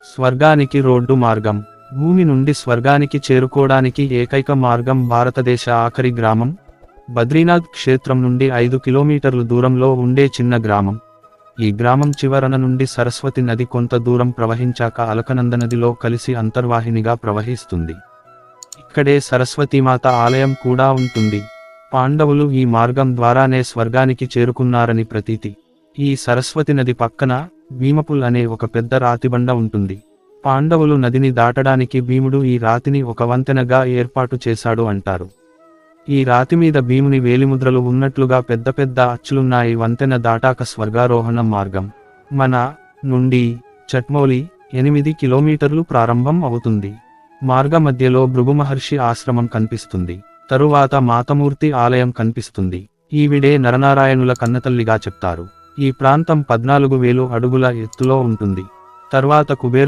స్వర్గానికి రోడ్డు మార్గం. భూమి నుండి స్వర్గానికి చేరుకోవడానికి ఏకైక మార్గం భారతదేశ ఆఖరి గ్రామం బద్రీనాథ్ క్షేత్రం నుండి 5 కిలోమీటర్లు దూరంలో ఉండే చిన్న గ్రామం. ఈ గ్రామం చివరన నుండి సరస్వతి నది కొంత దూరం ప్రవహించాక అలకనంద నదిలో కలిసి అంతర్వాహినిగా ప్రవహిస్తుంది. ఇక్కడే సరస్వతీమాత ఆలయం కూడా ఉంటుంది. పాండవులు ఈ మార్గం ద్వారానే స్వర్గానికి చేరుకున్నారని ప్రతీతి. ఈ సరస్వతి నది పక్కన భీమపుల్ అనే ఒక పెద్ద రాతిబండ ఉంటుంది. పాండవులు నదిని దాటడానికి భీముడు ఈ రాతిని ఒక వంతెనగా ఏర్పాటు చేశాడు అంటారు. ఈ రాతి మీద భీముని వేలిముద్రలు ఉన్నట్లుగా పెద్ద పెద్ద అచ్చులున్నాయి. వంతెన దాటాక స్వర్గారోహణ మార్గం మన నుండి చట్మౌలి 8 కిలోమీటర్లు ప్రారంభం అవుతుంది. మార్గ మధ్యలో భృగు మహర్షి ఆశ్రమం కనిపిస్తుంది. తరువాత మాతమూర్తి ఆలయం కనిపిస్తుంది. ఈవిడే నరనారాయణుల కన్నతల్లిగా చెప్తారు. ఈ ప్రాంతం 14,000 అడుగుల ఎత్తులో ఉంటుంది. తర్వాత కుబేరు